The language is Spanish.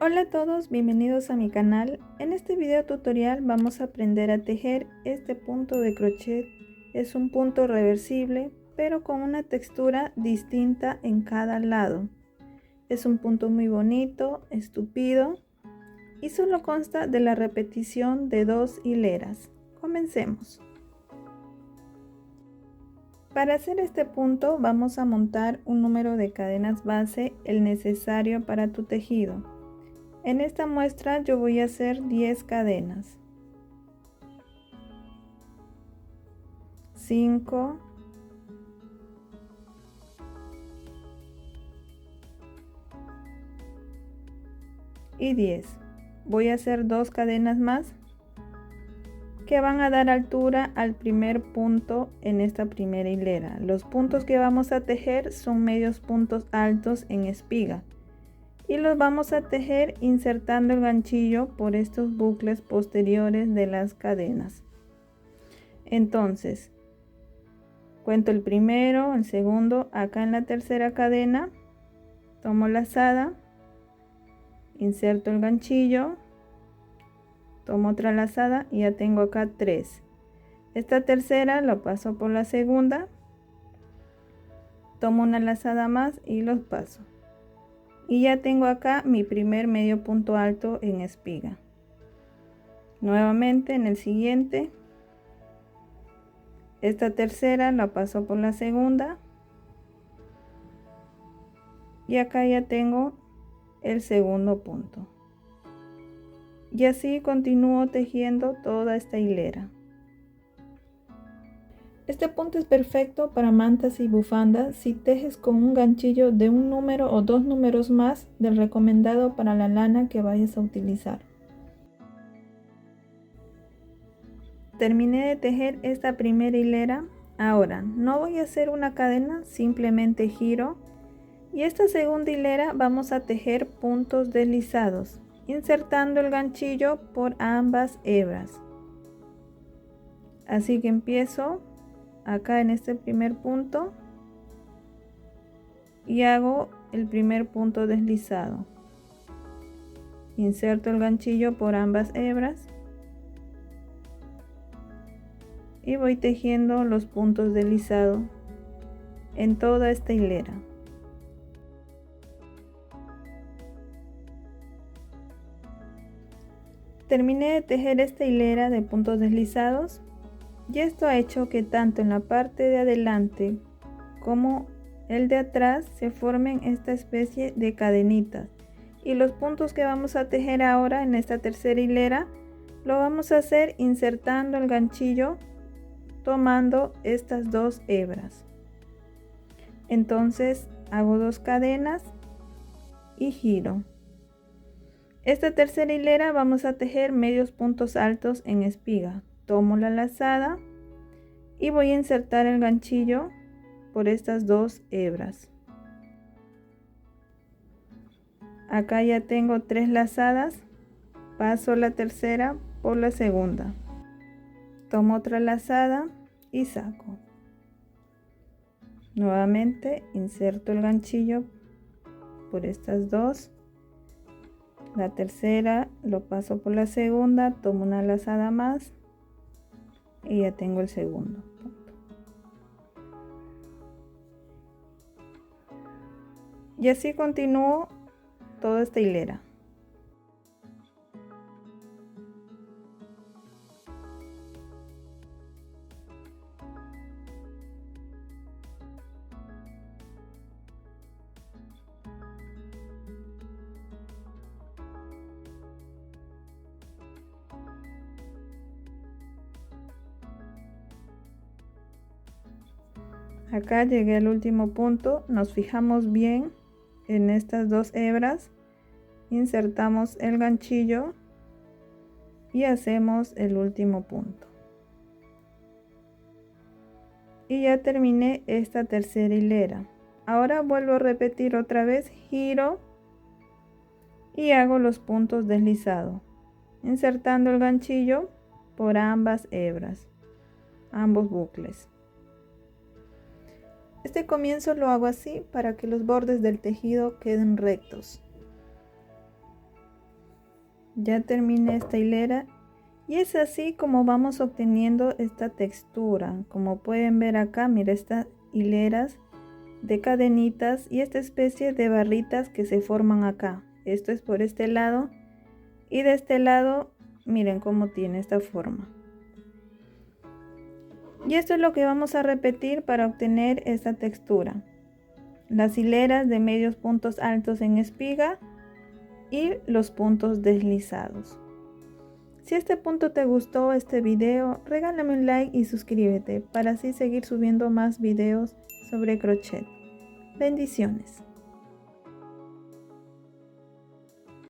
Hola a todos, bienvenidos a mi canal. En este video tutorial vamos a aprender a tejer este punto de crochet. Es un punto reversible, pero con una textura distinta en cada lado. Es un punto muy bonito, estúpido y solo consta de la repetición de 2 hileras. Comencemos. Para hacer este punto vamos a montar un número de cadenas base, el necesario para tu tejido. En esta muestra yo voy a hacer 10 cadenas. 5, 10. Voy a hacer 2 cadenas más que van a dar altura al primer punto en esta primera hilera. Los puntos que vamos a tejer son medios puntos altos en espiga y los vamos a tejer insertando el ganchillo por estos bucles posteriores de las cadenas. Entonces cuento el primero, el segundo, acá en la tercera cadena tomo lazada, inserto el ganchillo, tomo otra lazada y ya tengo acá 3. Esta tercera la paso por la segunda, tomo una lazada más y los paso. Y ya tengo acá mi primer medio punto alto en espiga. Nuevamente en el siguiente, esta tercera la paso por la segunda. Y acá ya tengo el segundo punto. Y así continúo tejiendo toda esta hilera. Este punto es perfecto para mantas y bufandas si tejes con un ganchillo de un número o 2 números más del recomendado para la lana que vayas a utilizar. Terminé de tejer esta primera hilera. Ahora no voy a hacer una cadena, simplemente giro. Y esta segunda hilera vamos a tejer puntos deslizados, insertando el ganchillo por ambas hebras. Así que empiezo acá en este primer punto y hago el primer punto deslizado. Inserto el ganchillo por ambas hebras y voy tejiendo los puntos deslizados en toda esta hilera. Terminé de tejer esta hilera de puntos deslizados y esto ha hecho que tanto en la parte de adelante como el de atrás se formen esta especie de cadenitas, y los puntos que vamos a tejer ahora en esta tercera hilera lo vamos a hacer insertando el ganchillo tomando estas 2 hebras. Entonces hago 2 cadenas y giro. Esta tercera hilera vamos a tejer medios puntos altos en espiga. Tomo la lazada y voy a insertar el ganchillo por estas 2 hebras. Acá ya tengo 3 lazadas, paso la tercera por la segunda, tomo otra lazada y saco. Nuevamente inserto el ganchillo por estas 2. La tercera lo paso por la segunda, tomo una lazada más y ya tengo el segundo punto. Y así continúo toda esta hilera. Acá llegué al último punto, nos fijamos bien en estas 2 hebras, insertamos el ganchillo y hacemos el último punto. Y ya terminé esta tercera hilera. Ahora vuelvo a repetir otra vez, giro y hago los puntos deslizados, insertando el ganchillo por ambas hebras, ambos bucles. Este comienzo lo hago así para que los bordes del tejido queden rectos. Ya terminé esta hilera y es así como vamos obteniendo esta textura. Como pueden ver acá, mira estas hileras de cadenitas y esta especie de barritas que se forman acá. Esto es por este lado y de este lado miren cómo tiene esta forma. Y esto es lo que vamos a repetir para obtener esta textura. Las hileras de medios puntos altos en espiga y los puntos deslizados. Si este punto te gustó este video, regálame un like y suscríbete para así seguir subiendo más videos sobre crochet. Bendiciones.